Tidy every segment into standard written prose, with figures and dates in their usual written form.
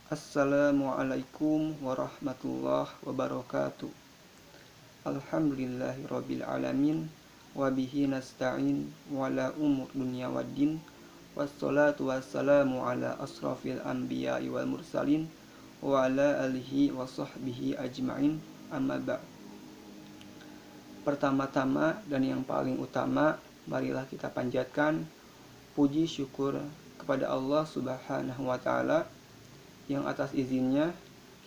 Assalamualaikum warahmatullahi wabarakatuh. Alhamdulillahirabbil alamin wa bihi nasta'in wala umur dunya waddin wassalatu wassalamu ala asrafil anbiya'i wal mursalin wa ala alihi wa sahbihi ajma'in amma ba'd. Pertama-tama dan yang paling utama, marilah kita panjatkan puji syukur kepada Allah Subhanahu wa taala yang atas izinnya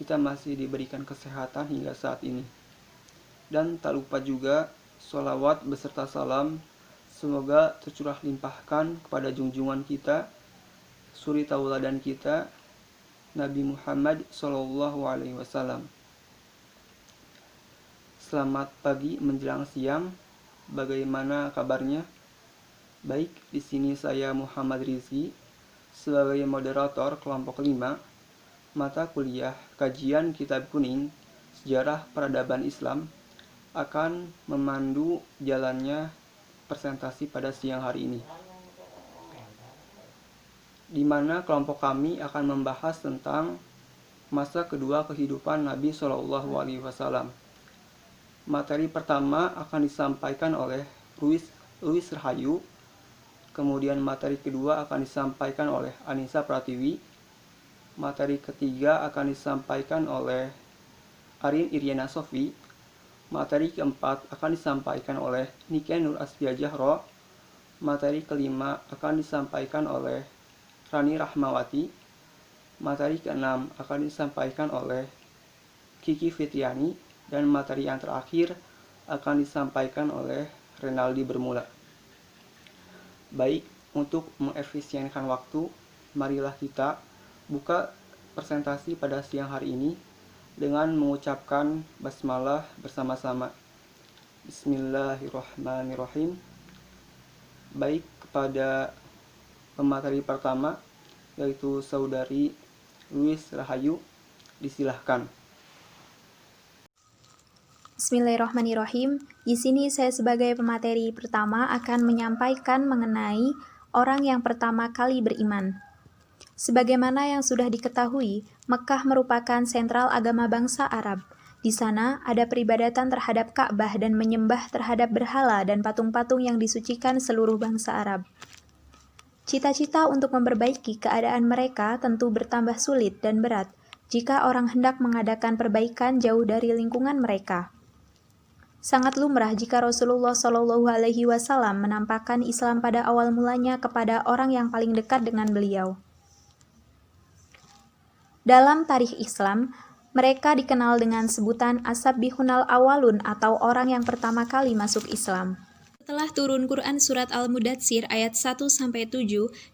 kita masih diberikan kesehatan hingga saat ini. Dan tak lupa juga sholawat beserta salam semoga tercurah limpahkan kepada junjungan kita, suri tauladan kita, Nabi Muhammad SAW. Selamat pagi menjelang siang. Bagaimana kabarnya? Baik, di sini saya Muhammad Rizki sebagai moderator kelompok 5 mata kuliah kajian Kitab Kuning Sejarah Peradaban Islam akan memandu jalannya presentasi pada siang hari ini, di mana kelompok kami akan membahas tentang masa kedua kehidupan Nabi SAW. Materi pertama akan disampaikan oleh Luis Rahayu, kemudian materi kedua akan disampaikan oleh Anissa Pratiwi, materi ketiga akan disampaikan oleh Arin Iriana Sofi, materi keempat akan disampaikan oleh Niken Nur Asfia Jahro, materi kelima akan disampaikan oleh Rani Rahmawati, materi keenam akan disampaikan oleh Kiki Fitriani, dan materi yang terakhir akan disampaikan oleh Renaldi Bermula. Baik, untuk mengefisienkan waktu, marilah kita buka presentasi pada siang hari ini dengan mengucapkan basmalah bersama-sama. Bismillahirrahmanirrahim. Baik, kepada pemateri pertama yaitu saudari Luis Rahayu, disilahkan. Bismillahirrahmanirrahim. Di sini saya sebagai pemateri pertama akan menyampaikan mengenai orang yang pertama kali beriman. Sebagaimana yang sudah diketahui, Mekkah merupakan sentral agama bangsa Arab. Di sana ada peribadatan terhadap Ka'bah dan menyembah terhadap berhala dan patung-patung yang disucikan seluruh bangsa Arab. Cita-cita untuk memperbaiki keadaan mereka tentu bertambah sulit dan berat jika orang hendak mengadakan perbaikan jauh dari lingkungan mereka. Sangat lumrah jika Rasulullah SAW menampakkan Islam pada awal mulanya kepada orang yang paling dekat dengan beliau. Dalam tarikh Islam, mereka dikenal dengan sebutan As-Sabbihunal Awwalun atau orang yang pertama kali masuk Islam. Setelah turun Quran Surat Al-Mudatsir ayat 1-7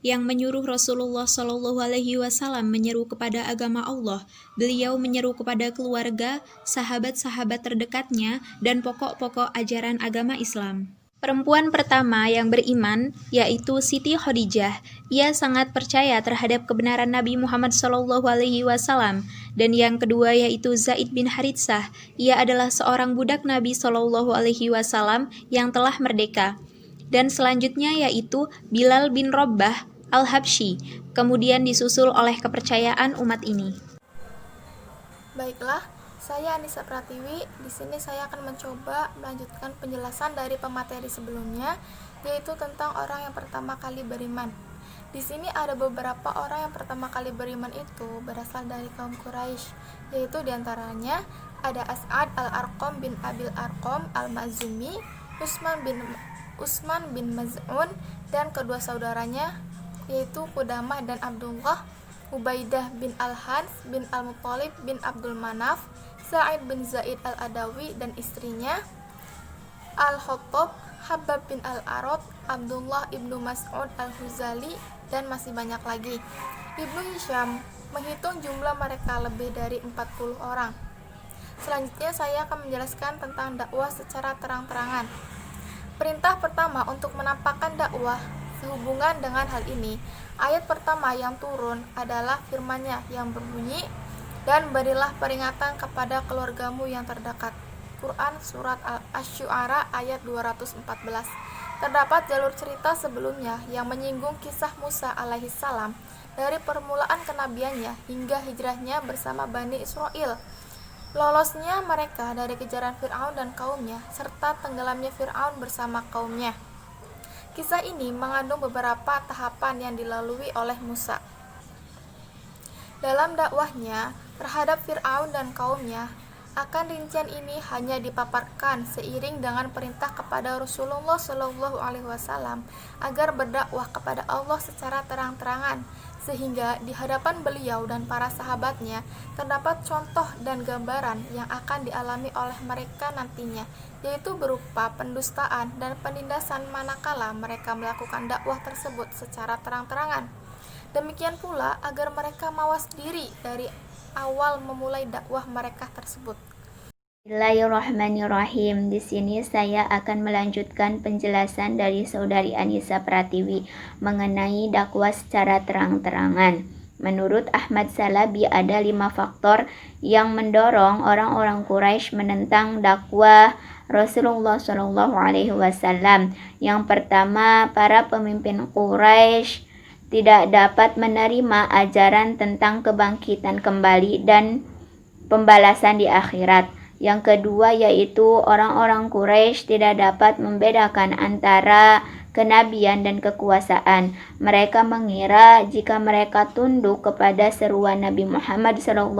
yang menyuruh Rasulullah SAW menyeru kepada agama Allah, beliau menyeru kepada keluarga, sahabat-sahabat terdekatnya, dan pokok-pokok ajaran agama Islam. Perempuan pertama yang beriman yaitu Siti Khadijah. Ia sangat percaya terhadap kebenaran Nabi Muhammad SAW. Dan yang kedua yaitu Zaid bin Haritsah. Ia adalah seorang budak Nabi SAW yang telah merdeka. Dan selanjutnya yaitu Bilal bin Rabbah Al-Habsyi. Kemudian disusul oleh kepercayaan umat ini. Baiklah, saya Anissa Pratiwi. Di sini saya akan mencoba melanjutkan penjelasan dari pemateri sebelumnya, yaitu tentang orang yang pertama kali beriman. Di sini ada beberapa orang yang pertama kali beriman itu berasal dari kaum Quraisy, yaitu diantaranya ada As'ad al-Arqam bin Abil Arqam al-Mazumi, Usman bin Maz'un, dan kedua saudaranya yaitu Qudamah dan Abdullah, Ubaidah bin Al-Hans bin Al-Muttalib bin Abdul Manaf, Sa'id bin Zaid al-Adawi dan istrinya, Al-Khattab, Habab bin Al-Arad, Abdullah ibnu Mas'ud al-Huzali, dan masih banyak lagi. Ibnu Hisham menghitung jumlah mereka lebih dari 40 orang. Selanjutnya saya akan menjelaskan tentang dakwah secara terang-terangan. Perintah pertama untuk menampakkan dakwah sehubungan dengan hal ini, ayat pertama yang turun adalah firman-Nya yang berbunyi, dan berilah peringatan kepada keluargamu yang terdekat. Quran Surat Asy-Syu'ara ayat 214. Terdapat jalur cerita sebelumnya yang menyinggung kisah Musa alaihissalam dari permulaan kenabiannya hingga hijrahnya bersama Bani Israel, lolosnya mereka dari kejaran Fir'aun dan kaumnya, serta tenggelamnya Fir'aun bersama kaumnya. Kisah ini mengandung beberapa tahapan yang dilalui oleh Musa dalam dakwahnya terhadap Fir'aun dan kaumnya. Akan rincian ini hanya dipaparkan seiring dengan perintah kepada Rasulullah Shallallahu Alaihi Wasallam agar berdakwah kepada Allah secara terang-terangan, sehingga di hadapan beliau dan para sahabatnya terdapat contoh dan gambaran yang akan dialami oleh mereka nantinya, yaitu berupa pendustaan dan penindasan manakala mereka melakukan dakwah tersebut secara terang-terangan. Demikian pula agar mereka mawas diri dari awal memulai dakwah mereka tersebut. Bismillahirrahmanirrahim. Di sini saya akan melanjutkan penjelasan dari Saudari Anissa Pratiwi mengenai dakwah secara terang-terangan. Menurut Ahmad Salabi ada 5 faktor yang mendorong orang-orang Quraisy menentang dakwah Rasulullah Shallallahu Alaihi Wasallam. Yang pertama, para pemimpin Quraisy tidak dapat menerima ajaran tentang kebangkitan kembali dan pembalasan di akhirat. Yang kedua yaitu orang-orang Quraisy tidak dapat membedakan antara kenabian dan kekuasaan. Mereka mengira jika mereka tunduk kepada seruan Nabi Muhammad SAW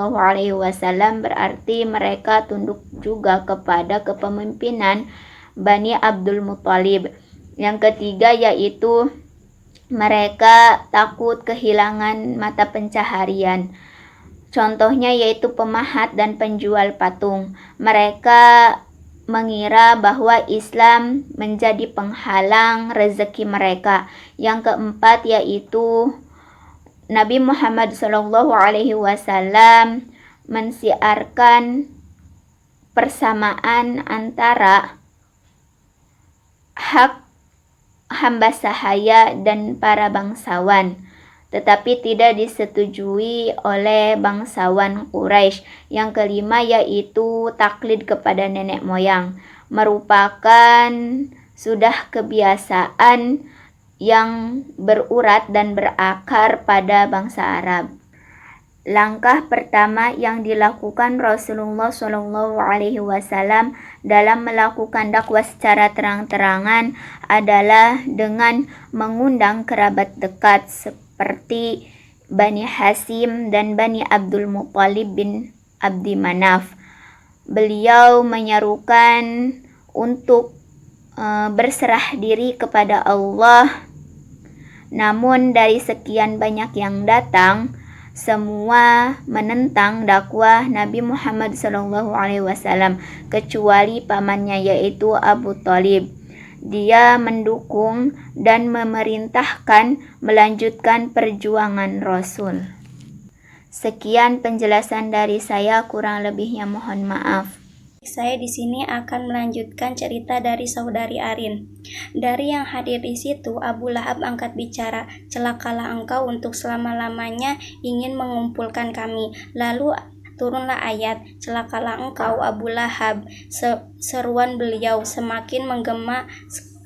berarti mereka tunduk juga kepada kepemimpinan Bani Abdul Muthalib. Yang ketiga yaitu mereka takut kehilangan mata pencaharian. Contohnya yaitu pemahat dan penjual patung. Mereka mengira bahwa Islam menjadi penghalang rezeki mereka. Yang keempat yaitu Nabi Muhammad SAW mensiarkan persamaan antara hak hamba sahaya dan para bangsawan, tetapi tidak disetujui oleh bangsawan Quraisy. Yang kelima yaitu taklid kepada nenek moyang, merupakan sudah kebiasaan yang berurat dan berakar pada bangsa Arab. Langkah pertama yang dilakukan Rasulullah SAW dalam melakukan dakwah secara terang-terangan adalah dengan mengundang kerabat dekat seperti Bani Hasim dan Bani Abdul Muthalib bin Abdi Manaf. Beliau menyerukan untuk berserah diri kepada Allah. Namun dari sekian banyak yang datang, semua menentang dakwah Nabi Muhammad SAW kecuali pamannya yaitu Abu Thalib. Dia mendukung dan memerintahkan melanjutkan perjuangan Rasul. Sekian penjelasan dari saya, kurang lebihnya mohon maaf. Saya di sini akan melanjutkan cerita dari Saudari Arin. Dari yang hadir di situ, Abu Lahab angkat bicara, "Celakalah engkau untuk selama-lamanya ingin mengumpulkan kami." Lalu turunlah ayat, "Celakalah engkau Abu Lahab." Seruan beliau semakin menggema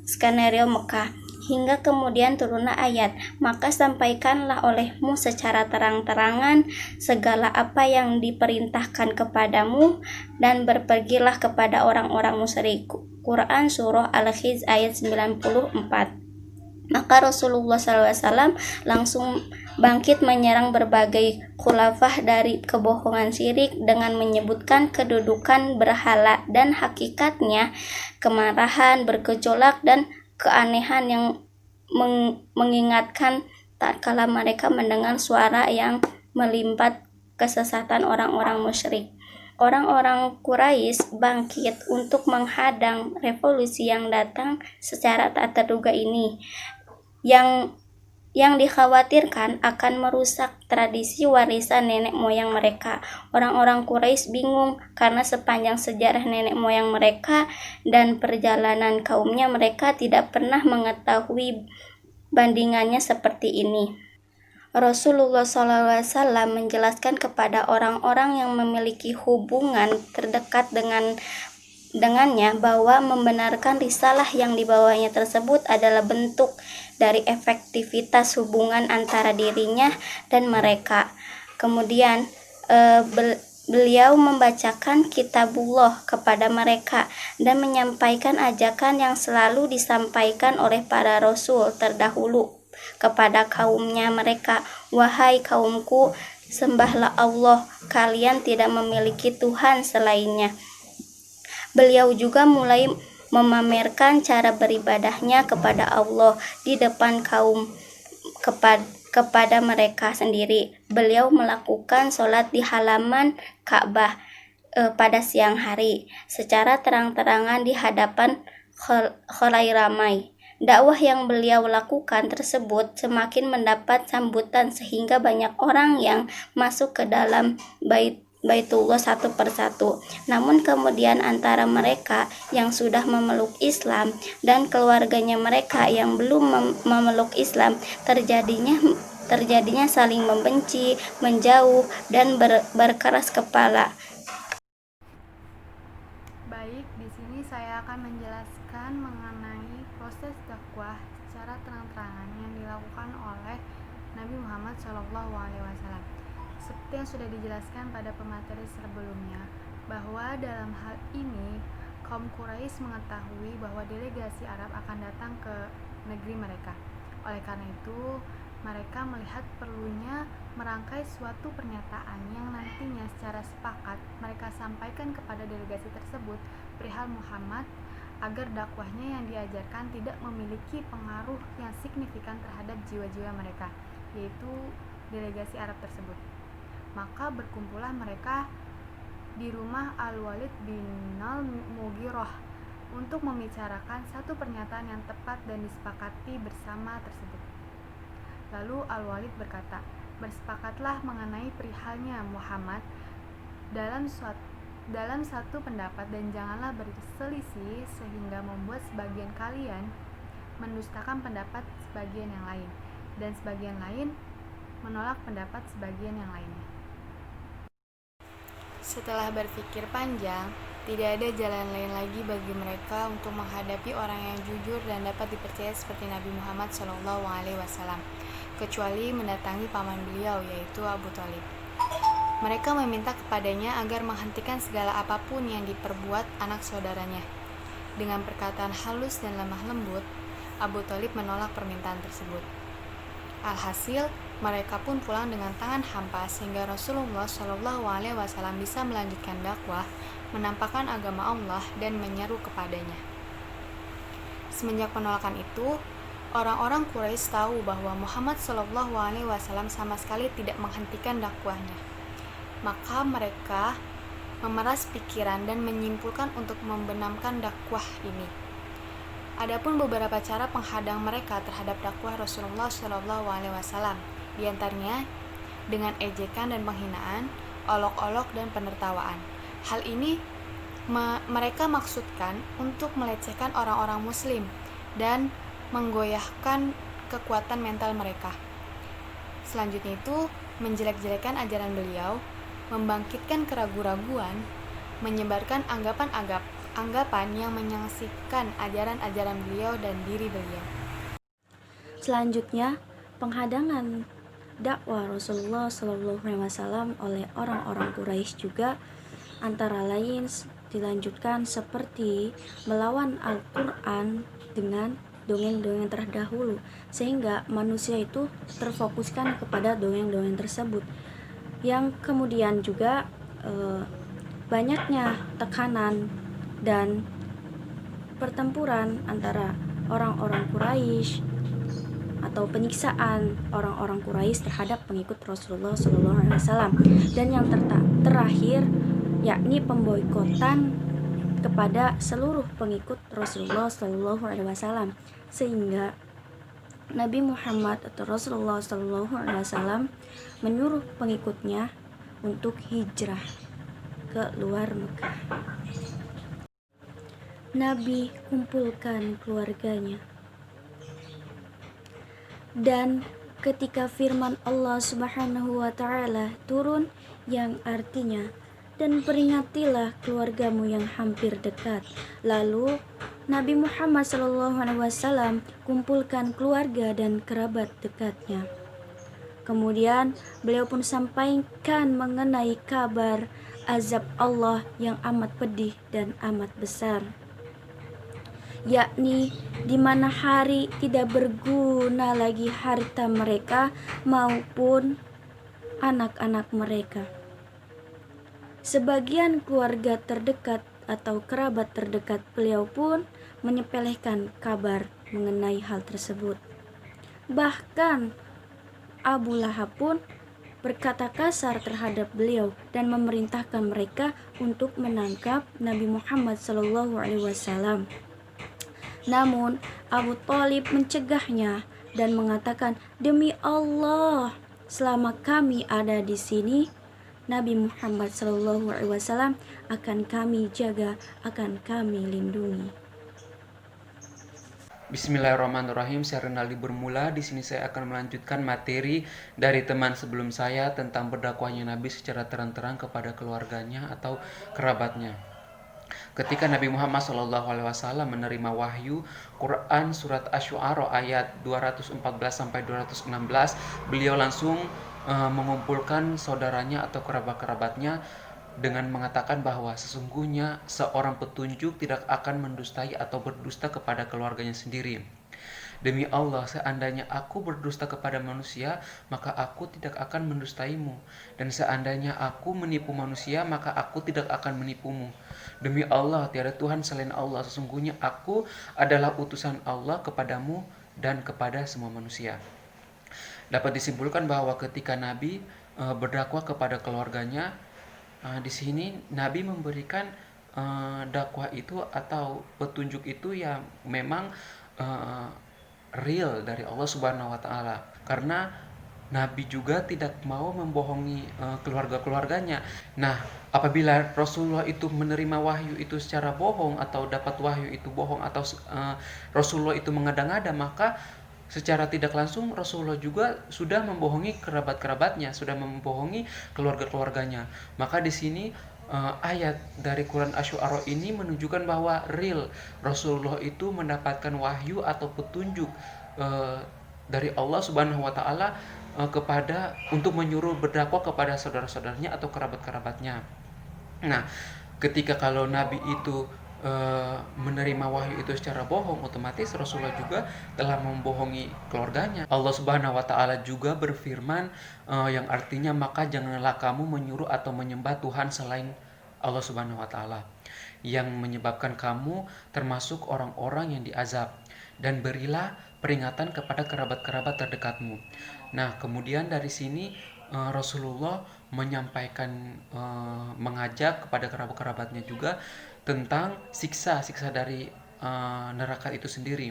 skenario Mekah. Hingga kemudian turunlah ayat, "Maka sampaikanlah olehmu secara terang-terangan segala apa yang diperintahkan kepadamu dan berpergilah kepada orang-orang musyrik." Quran Surah Al-Hijr ayat 94. Maka Rasulullah SAW langsung bangkit menyerang berbagai khulafah dari kebohongan syirik dengan menyebutkan kedudukan berhala dan hakikatnya kemarahan, bergejolak dan keanehan yang mengingatkan tatkala mereka mendengar suara yang melimpat kesesatan orang-orang musyrik. Orang-orang Quraisy bangkit untuk menghadang revolusi yang datang secara tak terduga ini, yang dikhawatirkan akan merusak tradisi warisan nenek moyang mereka. Orang-orang Quraisy bingung karena sepanjang sejarah nenek moyang mereka dan perjalanan kaumnya, mereka tidak pernah mengetahui bandingannya seperti ini. Rasulullah SAW menjelaskan kepada orang-orang yang memiliki hubungan terdekat dengan dengannya bahwa membenarkan risalah yang dibawanya tersebut adalah bentuk dari efektivitas hubungan antara dirinya dan mereka. Kemudian beliau membacakan kitabullah kepada mereka dan menyampaikan ajakan yang selalu disampaikan oleh para rasul terdahulu kepada kaumnya mereka. Wahai kaumku, sembahlah Allah, kalian tidak memiliki Tuhan selainnya. Beliau juga mulai memamerkan cara beribadahnya kepada Allah di depan kaum kepada mereka sendiri. Beliau melakukan sholat di halaman Ka'bah pada siang hari secara terang-terangan di hadapan khalayak ramai. Dakwah yang beliau lakukan tersebut semakin mendapat sambutan sehingga banyak orang yang masuk ke dalam Baitullah satu persatu. Namun kemudian antara mereka yang sudah memeluk Islam dan keluarganya mereka yang belum memeluk Islam terjadinya saling membenci, menjauh, dan berkeras kepala. Baik, di sini saya akan menjelaskan mengenai proses dakwah secara terang-terangan yang dilakukan oleh Nabi Muhammad SAW. Seperti yang sudah dijelaskan pada pemateri sebelumnya, bahwa dalam hal ini kaum Quraisy mengetahui bahwa delegasi Arab akan datang ke negeri mereka. Oleh karena itu, mereka melihat perlunya merangkai suatu pernyataan yang nantinya secara sepakat mereka sampaikan kepada delegasi tersebut perihal Muhammad agar dakwahnya yang diajarkan tidak memiliki pengaruh yang signifikan terhadap jiwa-jiwa mereka, yaitu delegasi Arab tersebut. Maka berkumpullah mereka di rumah Al-Walid bin Al-Mughirah untuk membicarakan satu pernyataan yang tepat dan disepakati bersama tersebut. Lalu Al-Walid berkata, bersepakatlah mengenai perihalnya Muhammad dalam satu pendapat dan janganlah berselisih sehingga membuat sebagian kalian mendustakan pendapat sebagian yang lain dan sebagian lain menolak pendapat sebagian yang lainnya. Setelah berpikir panjang, tidak ada jalan lain lagi bagi mereka untuk menghadapi orang yang jujur dan dapat dipercaya seperti Nabi Muhammad SAW, kecuali mendatangi paman beliau, yaitu Abu Thalib. Mereka meminta kepadanya agar menghentikan segala apapun yang diperbuat anak saudaranya. Dengan perkataan halus dan lemah lembut, Abu Thalib menolak permintaan tersebut. Alhasil, mereka pun pulang dengan tangan hampa sehingga Rasulullah SAW bisa melanjutkan dakwah, menampakkan agama Allah dan menyeru kepadanya. Semenjak penolakan itu, orang-orang Quraisy tahu bahwa Muhammad SAW sama sekali tidak menghentikan dakwahnya. Maka mereka memeras pikiran dan menyimpulkan untuk membenamkan dakwah ini. Adapun beberapa cara penghadang mereka terhadap dakwah Rasulullah SAW, di antaranya dengan ejekan dan penghinaan, olok-olok dan penertawaan. Hal ini mereka maksudkan untuk melecehkan orang-orang Muslim dan menggoyahkan kekuatan mental mereka. Selanjutnya itu menjelek-jelekan ajaran beliau, membangkitkan keraguan-raguan, menyebarkan anggapan yang menyaksikan ajaran-ajaran beliau dan diri beliau. Selanjutnya, penghadangan dakwah Rasulullah SAW oleh orang-orang Quraisy juga antara lain dilanjutkan seperti melawan Al-Quran dengan dongeng-dongeng terdahulu, sehingga manusia itu terfokuskan kepada dongeng-dongeng tersebut, yang kemudian juga banyaknya tekanan dan pertempuran antara orang-orang Quraisy atau penyiksaan orang-orang Quraisy terhadap pengikut Rasulullah SAW, dan yang terakhir yakni pemboikotan kepada seluruh pengikut Rasulullah SAW, sehingga Nabi Muhammad atau Rasulullah SAW menyuruh pengikutnya untuk hijrah ke luar Mekah. Nabi kumpulkan keluarganya. Dan ketika firman Allah Subhanahu wa Ta'ala turun yang artinya dan peringatilah keluargamu yang hampir dekat. Lalu Nabi Muhammad SAW kumpulkan keluarga dan kerabat dekatnya. Kemudian beliau pun sampaikan mengenai kabar azab Allah yang amat pedih dan amat besar, yakni di mana hari tidak berguna lagi harta mereka maupun anak-anak mereka. Sebagian keluarga terdekat atau kerabat terdekat beliau pun menyepelekan kabar mengenai hal tersebut. Bahkan Abu Lahab pun berkata kasar terhadap beliau dan memerintahkan mereka untuk menangkap Nabi Muhammad SAW. Namun Abu Thalib mencegahnya dan mengatakan, "Demi Allah, selama kami ada di sini, Nabi Muhammad SAW akan kami jaga, akan kami lindungi." Bismillahirrahmanirrahim. Saya Renaldi bermula. Di sini saya akan melanjutkan materi dari teman sebelum saya tentang berdakwahnya Nabi secara terang-terang kepada keluarganya atau kerabatnya. Ketika Nabi Muhammad SAW menerima wahyu Quran surat Asy-Syu'ara ayat 214-216, beliau langsung mengumpulkan saudaranya atau kerabat-kerabatnya dengan mengatakan bahwa sesungguhnya seorang petunjuk tidak akan mendustai atau berdusta kepada keluarganya sendiri. Demi Allah, seandainya aku berdusta kepada manusia, maka aku tidak akan mendustaimu. Dan seandainya aku menipu manusia, maka aku tidak akan menipumu. Demi Allah, tiada Tuhan selain Allah. Sesungguhnya aku adalah utusan Allah kepadamu dan kepada semua manusia. Dapat disimpulkan bahwa ketika Nabi berdakwah kepada keluarganya, di sini Nabi memberikan dakwah itu atau petunjuk itu yang memang real dari Allah Subhanahu wa taala. Karena Nabi juga tidak mau membohongi keluarga-keluarganya. Nah, apabila Rasulullah itu menerima wahyu itu secara bohong atau dapat wahyu itu bohong atau Rasulullah itu mengada-ngada, maka secara tidak langsung Rasulullah juga sudah membohongi kerabat-kerabatnya, sudah membohongi keluarga-keluarganya. Maka di sini ayat dari Quran Asy-Syu'ara ini menunjukkan bahwa real Rasulullah itu mendapatkan wahyu atau petunjuk dari Allah Subhanahu wa taala kepada untuk menyuruh berdakwah kepada saudara-saudaranya atau kerabat-kerabatnya. Nah, ketika kalau Nabi itu menerima wahyu itu secara bohong, otomatis Rasulullah juga telah membohongi keluarganya. Allah Subhanahu wa taala juga berfirman yang artinya, maka janganlah kamu menyuruh atau menyembah Tuhan selain Allah Subhanahu wa taala yang menyebabkan kamu termasuk orang-orang yang diazab, dan berilah peringatan kepada kerabat-kerabat terdekatmu. Nah, kemudian dari sini Rasulullah menyampaikan mengajak kepada kerabat-kerabatnya juga tentang siksa dari neraka itu sendiri.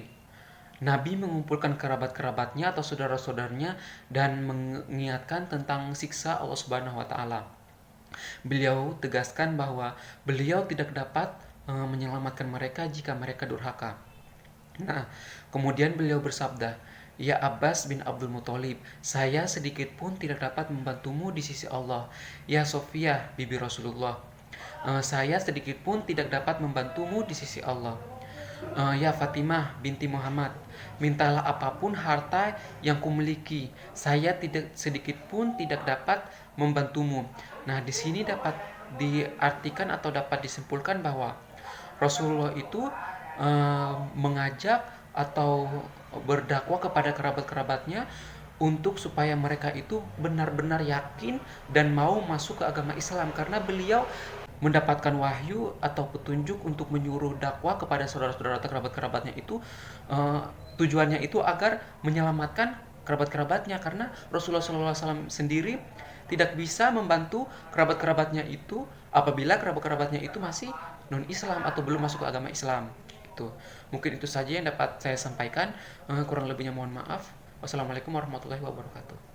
Nabi mengumpulkan kerabat-kerabatnya atau saudara-saudaranya dan mengingatkan tentang siksa Allah Subhanahu wa taala. Beliau tegaskan bahwa beliau tidak dapat menyelamatkan mereka jika mereka durhaka. Nah, kemudian beliau bersabda, "Ya Abbas bin Abdul Muthalib, saya sedikit pun tidak dapat membantumu di sisi Allah. Ya Sofiyah bibi Rasulullah, saya sedikit pun tidak dapat membantumu di sisi Allah. Ya Fatimah binti Muhammad, mintalah apapun harta yang kumiliki, saya tidak sedikit pun tidak dapat membantumu." Nah, di sini dapat diartikan atau dapat disimpulkan bahwa Rasulullah itu mengajak atau berdakwah kepada kerabat-kerabatnya untuk supaya mereka itu benar-benar yakin dan mau masuk ke agama Islam, karena beliau mendapatkan wahyu atau petunjuk untuk menyuruh dakwah kepada saudara-saudara atau kerabat-kerabatnya itu tujuannya itu agar menyelamatkan kerabat-kerabatnya, karena Rasulullah SAW sendiri tidak bisa membantu kerabat-kerabatnya itu apabila kerabat-kerabatnya itu masih non-Islam atau belum masuk ke agama Islam. Mungkin itu saja yang dapat saya sampaikan, kurang lebihnya mohon maaf. Wassalamualaikum warahmatullahi wabarakatuh.